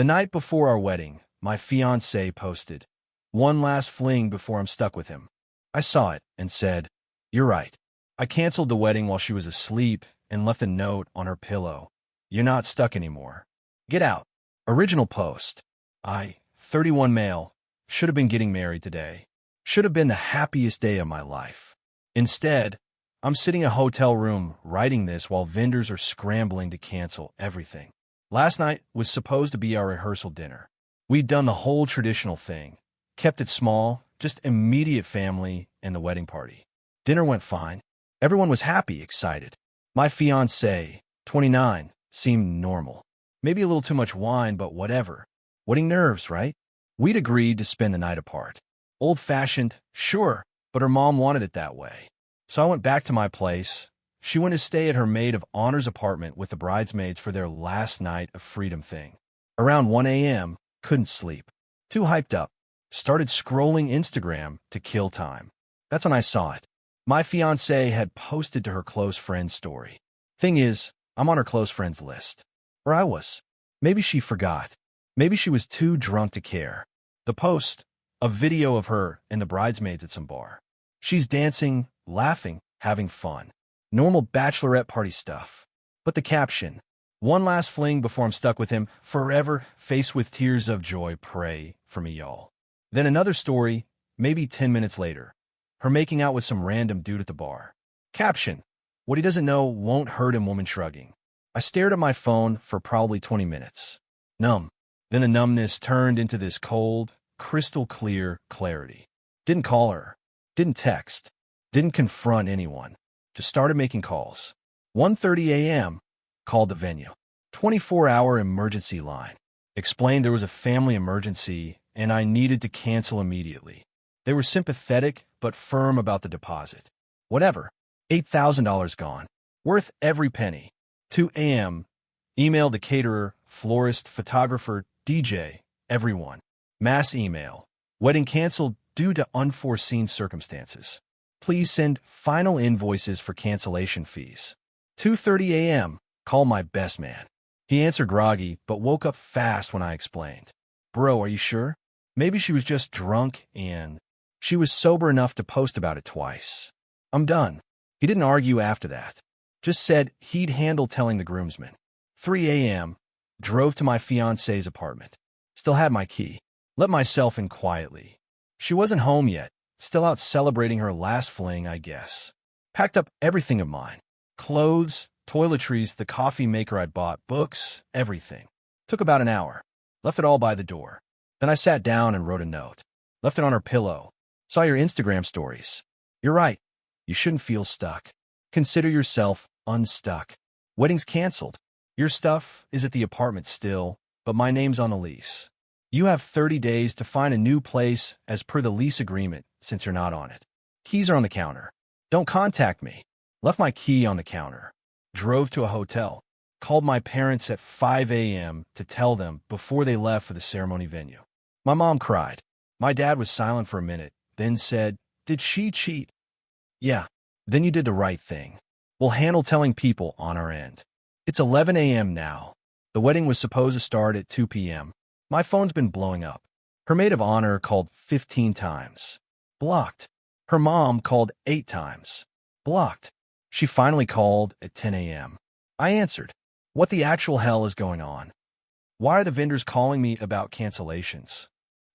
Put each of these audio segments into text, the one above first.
The night before our wedding, my fiancé posted, "One last fling before I'm stuck with him." I saw it and said, "You're right." I canceled the wedding while she was asleep and left a note on her pillow. "You're not stuck anymore. Get out." Original post. 31 male, should have been getting married today. Should have been the happiest day of my life. Instead, I'm sitting in a hotel room writing this while vendors are scrambling to cancel everything. Last night was supposed to be our rehearsal dinner. We'd done the whole traditional thing, kept it small, just immediate family and the wedding party. Dinner went fine. Everyone was happy, excited. My fiancé, 29, seemed normal. Maybe a little too much wine, but whatever. Wedding nerves, right? We'd agreed to spend the night apart. Old-fashioned, sure, but her mom wanted it that way. So I went back to my place. She went to stay at her maid of honor's apartment with the bridesmaids for their last night of freedom thing. Around 1 a.m., couldn't sleep. Too hyped up. Started scrolling Instagram to kill time. That's when I saw it. My fiancée had posted to her close friend's story. Thing is, I'm on her close friends list. Or I was. Maybe she forgot. Maybe she was too drunk to care. The post, a video of her and the bridesmaids at some bar. She's dancing, laughing, having fun. Normal bachelorette party stuff. But the caption, "One last fling before I'm stuck with him, forever, faced with tears of joy, pray for me, y'all." Then another story, maybe 10 minutes later. Her making out with some random dude at the bar. Caption, "What he doesn't know won't hurt him," woman shrugging. I stared at my phone for probably 20 minutes. Numb. Then the numbness turned into this cold, crystal clear clarity. Didn't call her. Didn't text. Didn't confront anyone. Just started making calls. 1:30 a.m. Called the venue. 24-hour emergency line. Explained there was a family emergency and I needed to cancel immediately. They were sympathetic but firm about the deposit. Whatever. $8,000 gone. Worth every penny. 2 a.m. Email the caterer, florist, photographer, DJ, everyone. Mass email. Wedding canceled due to unforeseen circumstances. Please send final invoices for cancellation fees. 2:30 a.m. Call my best man. He answered groggy, but woke up fast when I explained. "Bro, are you sure?" Maybe she was just drunk and she was sober enough to post about it twice. I'm done. He didn't argue after that. Just said he'd handle telling the groomsmen. 3 a.m. Drove to my fiancé's apartment. Still had my key. Let myself in quietly. She wasn't home yet. Still out celebrating her last fling, I guess. Packed up everything of mine. Clothes, toiletries, the coffee maker I'd bought, books, everything. Took about an hour. Left it all by the door. Then I sat down and wrote a note. Left it on her pillow. Saw your Instagram stories. You're right. You shouldn't feel stuck. Consider yourself unstuck. Wedding's canceled. Your stuff is at the apartment still, but my name's on the lease. You have 30 days to find a new place as per the lease agreement since you're not on it. Keys are on the counter. Don't contact me. Left my key on the counter. Drove to a hotel. Called my parents at 5 a.m. to tell them before they left for the ceremony venue. My mom cried. My dad was silent for a minute, then said, "Did she cheat?" "Yeah." "Then you did the right thing. We'll handle telling people on our end." It's 11 a.m. now. The wedding was supposed to start at 2 p.m. My phone's been blowing up. Her maid of honor called 15 times. Blocked. Her mom called 8 times. Blocked. She finally called at 10 a.m. I answered. What the actual hell is going on? Why are the vendors calling me about cancellations?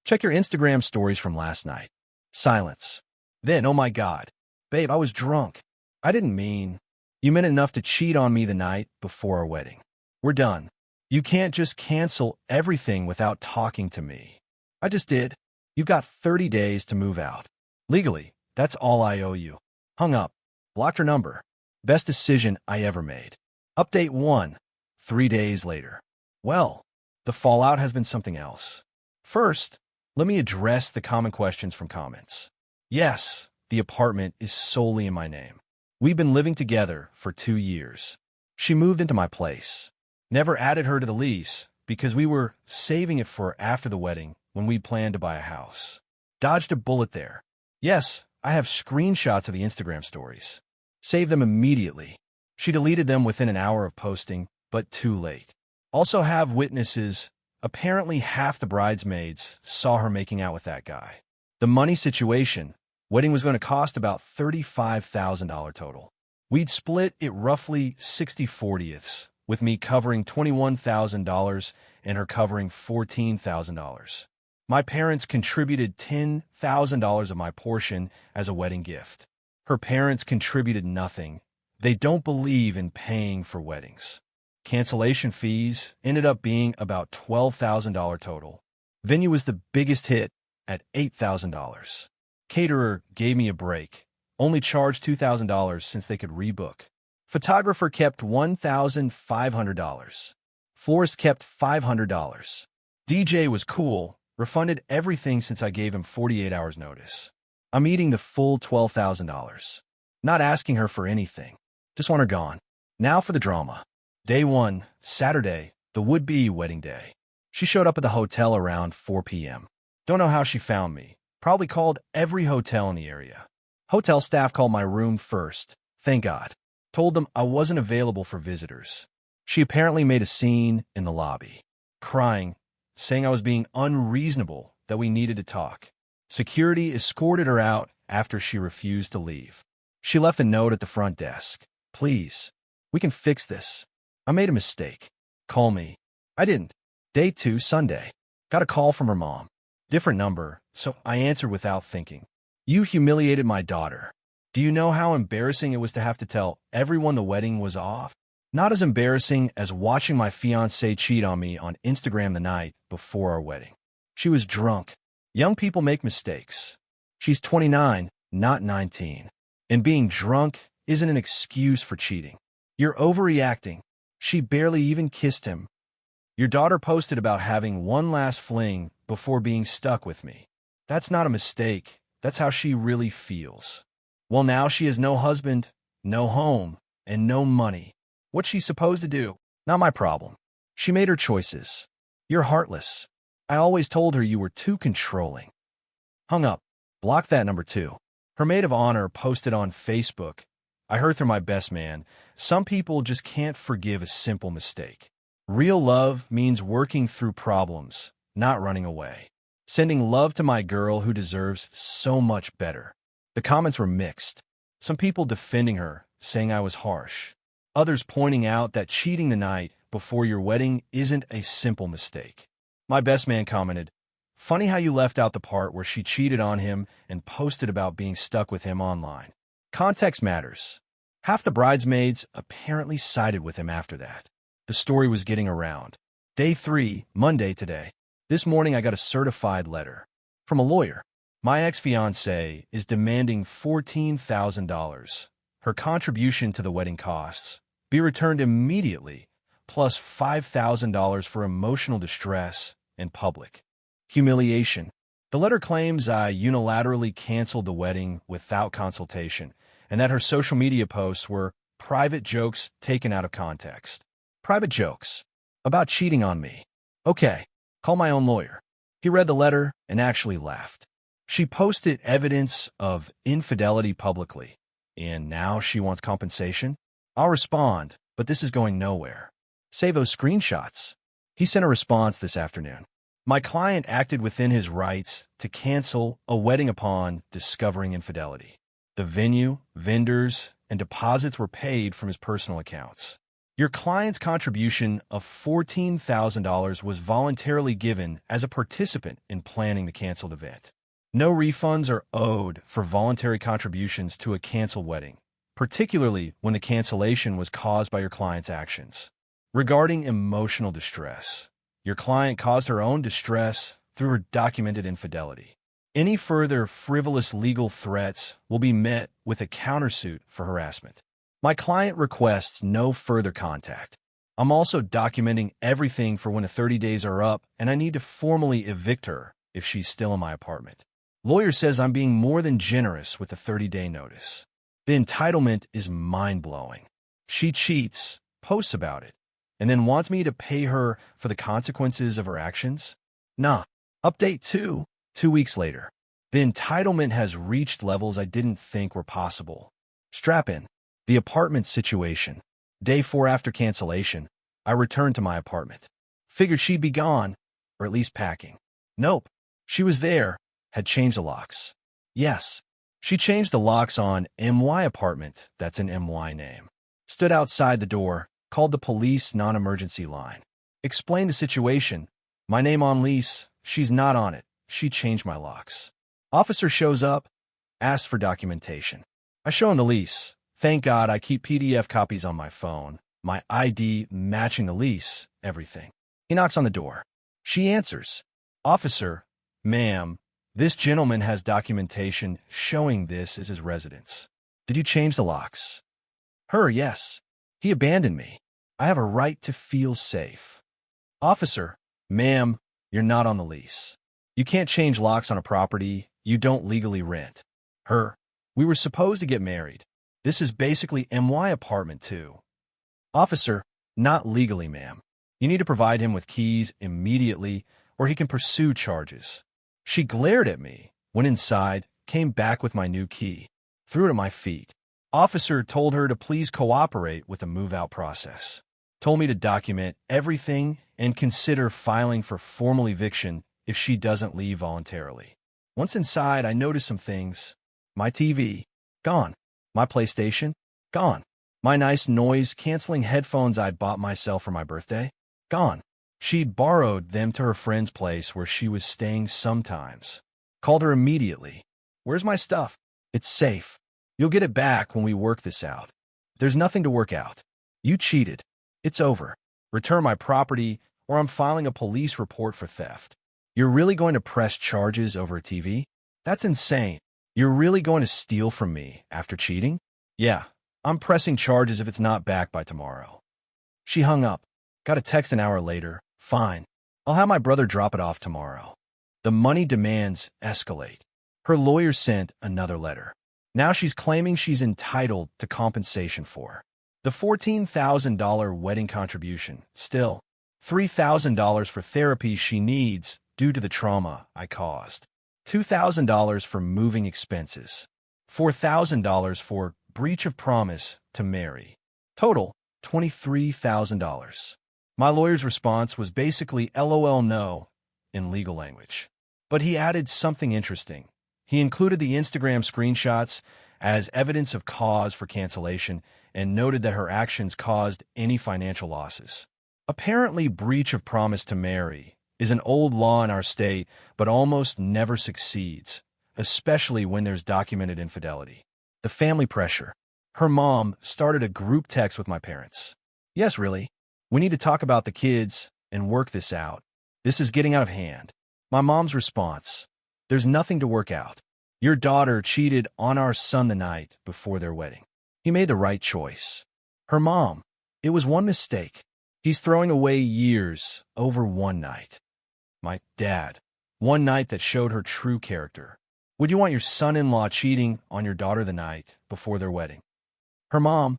Check your Instagram stories from last night. Silence. Then, oh my God. Babe, I was drunk. I didn't mean. You meant enough to cheat on me the night before our wedding. We're done. You can't just cancel everything without talking to me. I just did. You've got 30 days to move out. Legally, that's all I owe you. Hung up. Blocked her number. Best decision I ever made. Update 1. 3 days later. Well, the fallout has been something else. First, let me address the common questions from comments. Yes, the apartment is solely in my name. We've been living together for 2 years. She moved into my place. Never added her to the lease because we were saving it for after the wedding when we planned to buy a house. Dodged a bullet there. Yes, I have screenshots of the Instagram stories. Saved them immediately. She deleted them within an hour of posting, but too late. Also have witnesses Apparently half the bridesmaids saw her making out with that guy. The money situation, wedding was going to cost about $35,000 total. We'd split it roughly 60/40ths, with me covering $21,000 and her covering $14,000. My parents contributed $10,000 of my portion as a wedding gift. Her parents contributed nothing. They don't believe in paying for weddings. Cancellation fees ended up being about $12,000 total. Venue was the biggest hit at $8,000. Caterer gave me a break, only charged $2,000 since they could rebook. Photographer kept $1,500. Florist kept $500. DJ was cool, refunded everything since I gave him 48 hours notice. I'm eating the full $12,000. Not asking her for anything. Just want her gone. Now for the drama. Day 1, Saturday, the would-be wedding day. She showed up at the hotel around 4 p.m. Don't know how she found me. Probably called every hotel in the area. Hotel staff called my room first. Thank God. Told them I wasn't available for visitors. She apparently made a scene in the lobby, crying, saying I was being unreasonable, that we needed to talk. Security escorted her out after she refused to leave. She left a note at the front desk. Please, we can fix this. I made a mistake. Call me. I didn't. Day 2, Sunday. Got a call from her mom. Different number, so I answered without thinking. You humiliated my daughter. Do you know how embarrassing it was to have to tell everyone the wedding was off? Not as embarrassing as watching my fiancée cheat on me on Instagram the night before our wedding. She was drunk. Young people make mistakes. She's 29, not 19. And being drunk isn't an excuse for cheating. You're overreacting. She barely even kissed him. Your daughter posted about having one last fling before being stuck with me. That's not a mistake. That's how she really feels. Well, now she has no husband, no home, and no money. What's she supposed to do? Not my problem. She made her choices. You're heartless. I always told her you were too controlling. Hung up. Blocked that number 2. Her maid of honor posted on Facebook. I heard through my best man, some people just can't forgive a simple mistake. Real love means working through problems, not running away. Sending love to my girl who deserves so much better. The comments were mixed. Some people defending her, saying I was harsh. Others pointing out that cheating the night before your wedding isn't a simple mistake. My best man commented, funny how you left out the part where she cheated on him and posted about being stuck with him online. Context matters. Half the bridesmaids apparently sided with him after that. The story was getting around. Day 3, Monday today. This morning I got a certified letter from a lawyer. My ex-fiancée is demanding $14,000. Her contribution to the wedding costs be returned immediately, plus $5,000 for emotional distress and public humiliation. The letter claims I unilaterally canceled the wedding without consultation, and that her social media posts were private jokes taken out of context. Private jokes about cheating on me. Okay, call my own lawyer. He read the letter and actually laughed. She posted evidence of infidelity publicly, and now she wants compensation? I'll respond, but this is going nowhere. Save those screenshots. He sent a response this afternoon. My client acted within his rights to cancel a wedding upon discovering infidelity. The venue, vendors, and deposits were paid from his personal accounts. Your client's contribution of $14,000 was voluntarily given as a participant in planning the canceled event. No refunds are owed for voluntary contributions to a canceled wedding, particularly when the cancellation was caused by your client's actions. Regarding emotional distress, your client caused her own distress through her documented infidelity. Any further frivolous legal threats will be met with a countersuit for harassment. My client requests no further contact. I'm also documenting everything for when the 30 days are up, and I need to formally evict her if she's still in my apartment. Lawyer says I'm being more than generous with the 30-day notice. The entitlement is mind-blowing. She cheats, posts about it, and then wants me to pay her for the consequences of her actions? Nah. Update 2, 2 weeks later. The entitlement has reached levels I didn't think were possible. Strap in. The apartment situation. Day 4 after cancellation, I returned to my apartment. Figured she'd be gone. or at least packing. Nope. She was there, had changed the locks. Yes. She changed the locks on MY apartment, that's an MY name. Stood outside the door, called the police non-emergency line. Explained the situation. My name on lease, she's not on it. She changed my locks. Officer shows up, asks for documentation. I show him the lease. Thank God I keep PDF copies on my phone. My ID matching the lease, everything. He knocks on the door. She answers. Officer, ma'am, this gentleman has documentation showing this is his residence. Did you change the locks? Her, yes. He abandoned me. I have a right to feel safe. Officer, ma'am, you're not on the lease. You can't change locks on a property you don't legally rent. Her, we were supposed to get married. This is basically MY apartment too. Officer, not legally, ma'am. You need to provide him with keys immediately or he can pursue charges. She glared at me, went inside, came back with my new key, threw it at my feet. Officer told her to please cooperate with the move-out process. Told me to document everything and consider filing for formal eviction if she doesn't leave voluntarily. Once inside, I noticed some things. My TV, gone. My PlayStation, gone. My nice noise-canceling headphones I'd bought myself for my birthday, gone. She'd borrowed them to her friend's place where she was staying sometimes. Called her immediately. Where's my stuff? It's safe. You'll get it back when we work this out. There's nothing to work out. You cheated. It's over. Return my property or I'm filing a police report for theft. You're really going to press charges over a TV? That's insane. You're really going to steal from me after cheating? Yeah, I'm pressing charges if it's not back by tomorrow. She hung up. Got a text an hour later. Fine. I'll have my brother drop it off tomorrow. The money demands escalate. Her lawyer sent another letter. Now she's claiming she's entitled to compensation for the $14,000 wedding contribution. Still, $3,000 for therapy she needs due to the trauma I caused. $2,000 for moving expenses. $4,000 for breach of promise to marry. Total, $23,000. My lawyer's response was basically LOL no in legal language. But he added something interesting. He included the Instagram screenshots as evidence of cause for cancellation and noted that her actions caused any financial losses. Apparently, breach of promise to marry is an old law in our state, but almost never succeeds, especially when there's documented infidelity. The family pressure. Her mom started a group text with my parents. Yes, really. We need to talk about the kids and work this out. This is getting out of hand. My mom's response. There's nothing to work out. Your daughter cheated on our son the night before their wedding. He made the right choice. Her mom. It was one mistake. He's throwing away years over one night. My dad. One night that showed her true character. Would you want your son-in-law cheating on your daughter the night before their wedding? Her mom.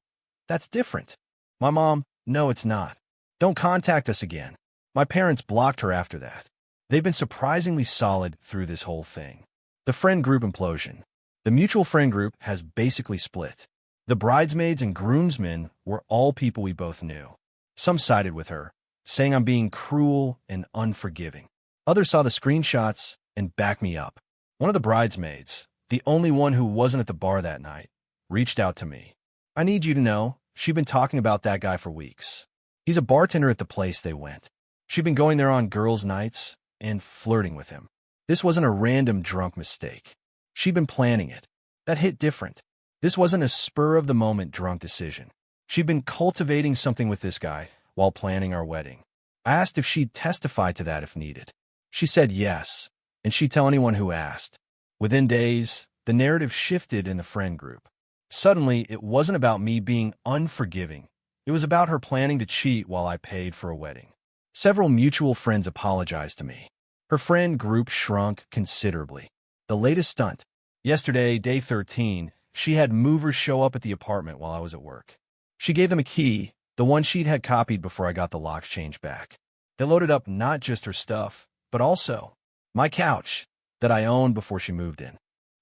That's different. My mom. No, it's not. Don't contact us again. My parents blocked her after that. They've been surprisingly solid through this whole thing. The friend group implosion. The mutual friend group has basically split. The bridesmaids and groomsmen were all people we both knew. Some sided with her, saying I'm being cruel and unforgiving. Others saw the screenshots and backed me up. One of the bridesmaids, the only one who wasn't at the bar that night, reached out to me. I need you to know, she'd been talking about that guy for weeks. He's a bartender at the place they went. She'd been going there on girls' nights and flirting with him. This wasn't a random drunk mistake. She'd been planning it. That hit different. This wasn't a spur-of-the-moment drunk decision. She'd been cultivating something with this guy while planning our wedding. I asked if she'd testify to that if needed. She said yes, and she'd tell anyone who asked. Within days, the narrative shifted in the friend group. Suddenly, it wasn't about me being unforgiving. It was about her planning to cheat while I paid for a wedding. Several mutual friends apologized to me. Her friend group shrunk considerably. The latest stunt. Yesterday, day 13, she had movers show up at the apartment while I was at work. She gave them a key, the one she'd had copied before I got the locks changed back. They loaded up not just her stuff, but also my couch that I owned before she moved in,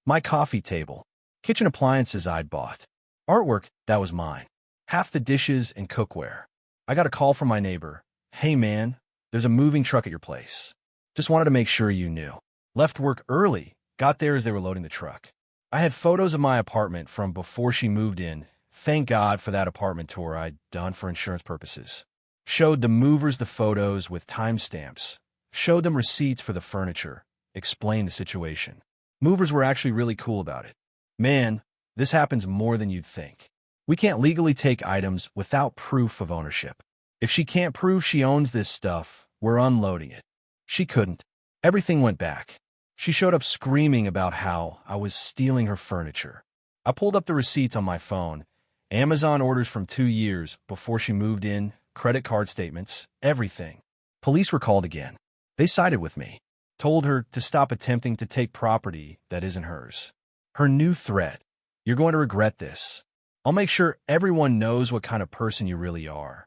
my coffee table, kitchen appliances I'd bought, artwork that was mine, half the dishes and cookware. I got a call from my neighbor. Hey man, there's a moving truck at your place. Just wanted to make sure you knew. Left work early, got there as they were loading the truck. I had photos of my apartment from before she moved in. Thank God for that apartment tour I'd done for insurance purposes. Showed the movers the photos with timestamps. Showed them receipts for the furniture. Explained the situation. Movers were actually really cool about it. Man, this happens more than you'd think. We can't legally take items without proof of ownership. If she can't prove she owns this stuff, we're unloading it. She couldn't. Everything went back. She showed up screaming about how I was stealing her furniture. I pulled up the receipts on my phone. Amazon orders from 2 years before she moved in, credit card statements, everything. Police were called again. They sided with me. Told her to stop attempting to take property that isn't hers. Her new threat: "You're going to regret this. I'll make sure everyone knows what kind of person you really are."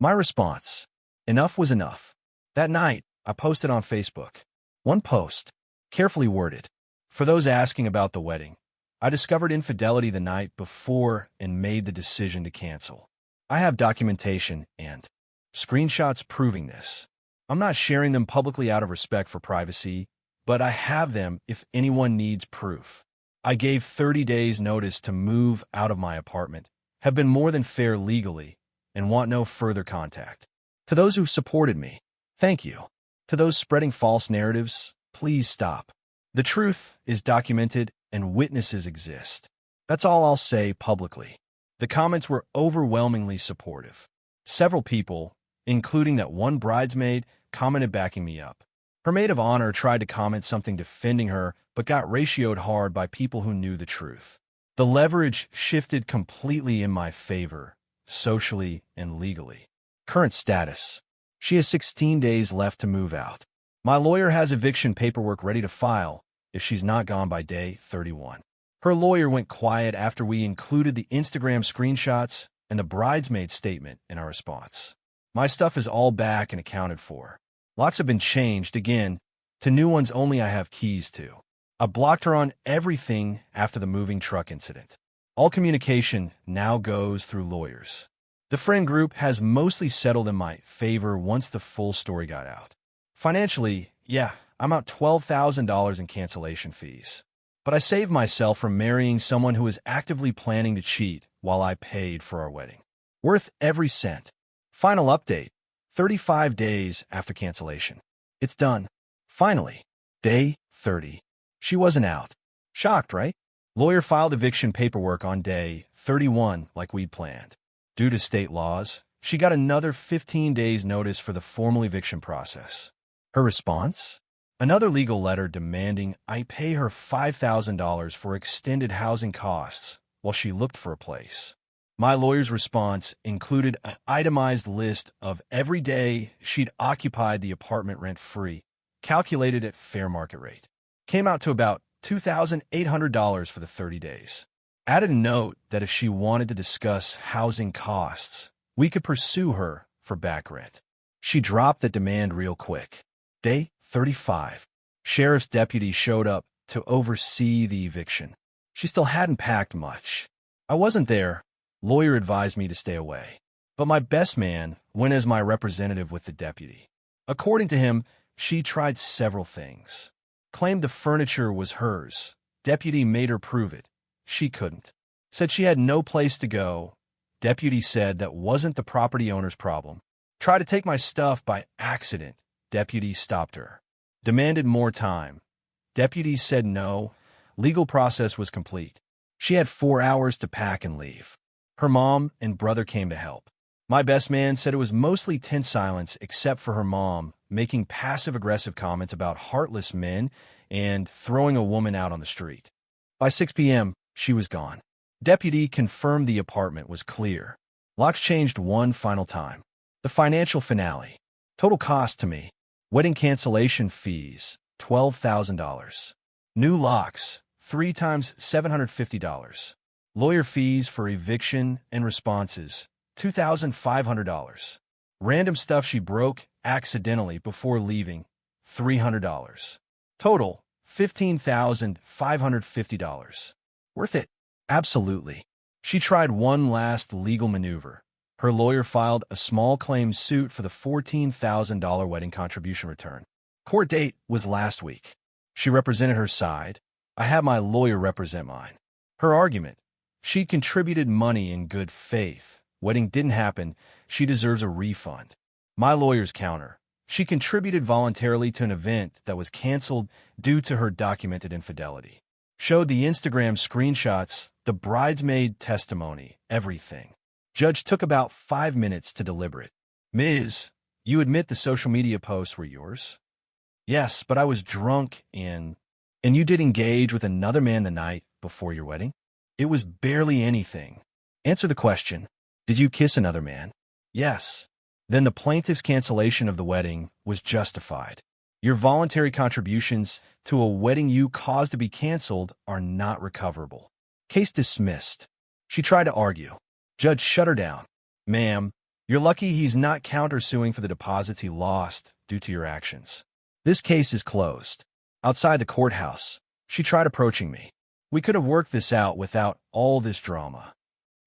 My response: enough was enough. That night, I posted on Facebook. One post, carefully worded. For those asking about the wedding, I discovered infidelity the night before and made the decision to cancel. I have documentation and screenshots proving this. I'm not sharing them publicly out of respect for privacy, but I have them if anyone needs proof. I gave 30 days notice to move out of my apartment, have been more than fair legally, and want no further contact. To those who supported me, thank you. To those spreading false narratives, please stop. The truth is documented and witnesses exist. That's all I'll say publicly. The comments were overwhelmingly supportive. Several people, including that one bridesmaid, commented backing me up. Her maid of honor tried to comment something defending her, but got ratioed hard by people who knew the truth. The leverage shifted completely in my favor, socially and legally. Current status: she has 16 days left to move out. My lawyer has eviction paperwork ready to file if she's not gone by day 31. Her lawyer went quiet after we included the Instagram screenshots and the bridesmaid statement in our response. My stuff is all back and accounted for. Locks have been changed again to new ones only I have keys to. I blocked her on everything after the moving truck incident. All communication now goes through lawyers. The friend group has mostly settled in my favor once the full story got out. Financially, yeah, I'm out $12,000 in cancellation fees. But I saved myself from marrying someone who was actively planning to cheat while I paid for our wedding. Worth every cent. Final update: 35 days after cancellation. It's done. Finally. Day 30. She wasn't out. Shocked, right? Lawyer filed eviction paperwork on day 31 like we'd planned. Due to state laws, she got another 15 days notice for the formal eviction process. Her response? Another legal letter demanding I pay her $5,000 for extended housing costs while she looked for a place. My lawyer's response included an itemized list of every day she'd occupied the apartment rent-free, calculated at fair market rate. Came out to about $2,800 for the 30 days. Added a note that if she wanted to discuss housing costs, we could pursue her for back rent. She dropped the demand real quick. Day 35. Sheriff's deputy showed up to oversee the eviction. She still hadn't packed much. I wasn't there. Lawyer advised me to stay away. But my best man went as my representative with the deputy. According to him, she tried several things. Claimed the furniture was hers. Deputy made her prove it. She couldn't. Said she had no place to go. Deputy said that wasn't the property owner's problem. Tried to take my stuff by accident. Deputy stopped her. Demanded more time. Deputy said no. Legal process was complete. She had 4 hours to pack and leave. Her mom and brother came to help. My best man said it was mostly tense silence except for her mom making passive-aggressive comments about heartless men and throwing a woman out on the street. By 6 p.m., she was gone. Deputy confirmed the apartment was clear. Locks changed one final time. The financial finale. Total cost to me: wedding cancellation fees, $12,000. New locks, 3 times $750. Lawyer fees for eviction and responses, $2,500. Random stuff she broke accidentally before leaving, $300. Total, $15,550. Worth it? Absolutely. She tried one last legal maneuver. Her lawyer filed a small claims suit for the $14,000 wedding contribution return. Court date was last week. She represented her side. I had my lawyer represent mine. Her argument: she contributed money in good faith. Wedding didn't happen. She deserves a refund. My lawyer's counter: she contributed voluntarily to an event that was canceled due to her documented infidelity. Showed the Instagram screenshots, the bridesmaid testimony, everything. Judge took about 5 minutes to deliberate. Ms., you admit the social media posts were yours? Yes, but I was drunk and you did engage with another man the night before your wedding? It was barely anything. Answer the question. Did you kiss another man? Yes. Then the plaintiff's cancellation of the wedding was justified. Your voluntary contributions to a wedding you caused to be canceled are not recoverable. Case dismissed. She tried to argue. Judge shut her down. Ma'am, you're lucky he's not countersuing for the deposits he lost due to your actions. This case is closed. Outside the courthouse, she tried approaching me. We could have worked this out without all this drama.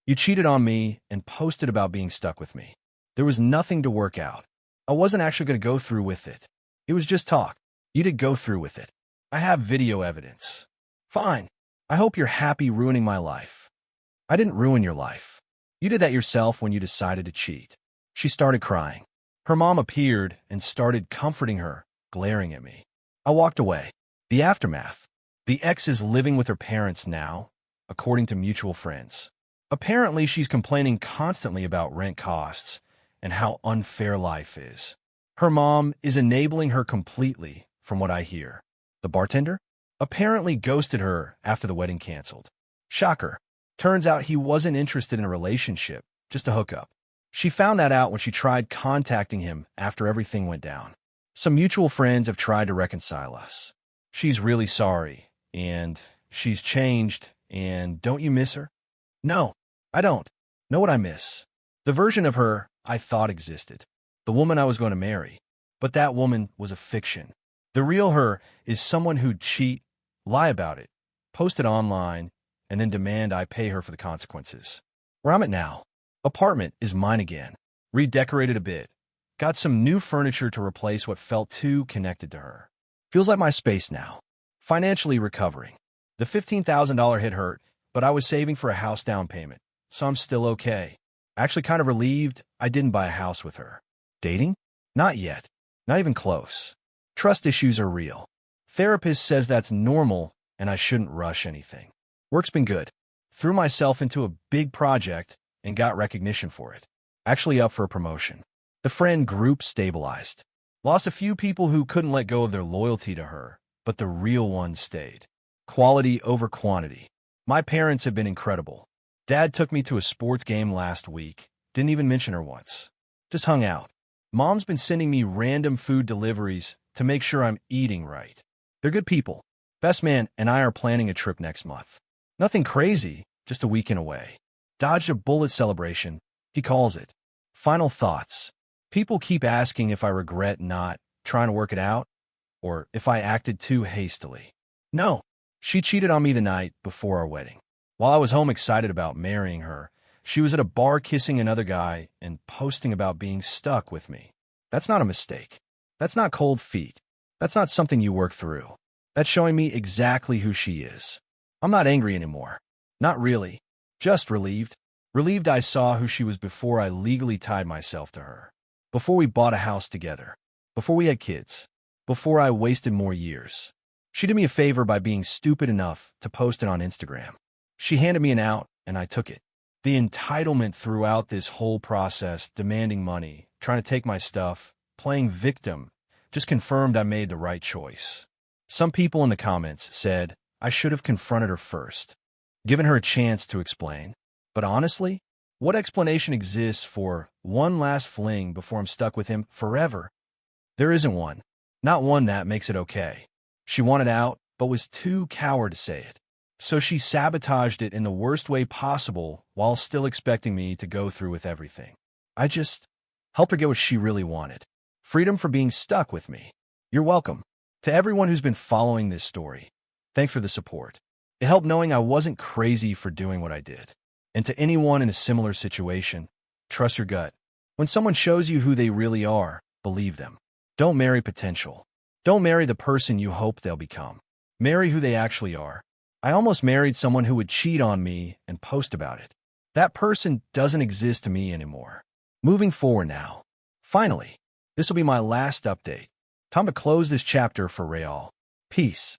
You cheated on me and posted about being stuck with me. There was nothing to work out. I wasn't actually going to go through with it. It was just talk. You did go through with it. I have video evidence. Fine. I hope you're happy ruining my life. I didn't ruin your life. You did that yourself when you decided to cheat. She started crying. Her mom appeared and started comforting her, glaring at me. I walked away. The aftermath. The ex is living with her parents now, according to mutual friends. Apparently, she's complaining constantly about rent costs and how unfair life is. Her mom is enabling her completely, from what I hear. The bartender apparently ghosted her after the wedding canceled. Shocker. Turns out he wasn't interested in a relationship, just a hookup. She found that out when she tried contacting him after everything went down. Some mutual friends have tried to reconcile us. She's really sorry, and she's changed, and don't you miss her? No, I don't. Know what I miss? The version of her I thought existed. The woman I was going to marry. But that woman was a fiction. The real her is someone who'd cheat, lie about it, post it online, and then demand I pay her for the consequences. Where I'm at now, apartment is mine again. Redecorated a bit. Got some new furniture to replace what felt too connected to her. Feels like my space now. Financially recovering. The $15,000 hit hurt, but I was saving for a house down payment, so I'm still okay. Actually kind of relieved I didn't buy a house with her. Dating? Not yet. Not even close. Trust issues are real. Therapist says that's normal and I shouldn't rush anything. Work's been good. Threw myself into a big project and got recognition for it. Actually up for a promotion. The friend group stabilized. Lost a few people who couldn't let go of their loyalty to her, but the real ones stayed. Quality over quantity. My parents have been incredible. Dad took me to a sports game last week. Didn't even mention her once. Just hung out. Mom's been sending me random food deliveries to make sure I'm eating right. They're good people. Best man and I are planning a trip next month. Nothing crazy, just a weekend away. Dodged a bullet celebration, he calls it. Final thoughts. People keep asking if I regret not trying to work it out, or if I acted too hastily. No, she cheated on me the night before our wedding. While I was home excited about marrying her, she was at a bar kissing another guy and posting about being stuck with me. That's not a mistake. That's not cold feet. That's not something you work through. That's showing me exactly who she is. I'm not angry anymore. Not really. Just relieved. Relieved I saw who she was before I legally tied myself to her. Before we bought a house together. Before we had kids. Before I wasted more years. She did me a favor by being stupid enough to post it on Instagram. She handed me an out, and I took it. The entitlement throughout this whole process, demanding money, trying to take my stuff, playing victim, just confirmed I made the right choice. Some people in the comments said I should have confronted her first, given her a chance to explain. But honestly, what explanation exists for one last fling before I'm stuck with him forever? There isn't one. Not one that makes it okay. She wanted out, but was too coward to say it. So she sabotaged it in the worst way possible while still expecting me to go through with everything. I just helped her get what she really wanted. Freedom for being stuck with me. You're welcome. To everyone who's been following this story, thanks for the support. It helped knowing I wasn't crazy for doing what I did. And to anyone in a similar situation, trust your gut. When someone shows you who they really are, believe them. Don't marry potential. Don't marry the person you hope they'll become. Marry who they actually are. I almost married someone who would cheat on me and post about it. That person doesn't exist to me anymore. Moving forward now. Finally, this will be my last update. Time to close this chapter for Real. Peace.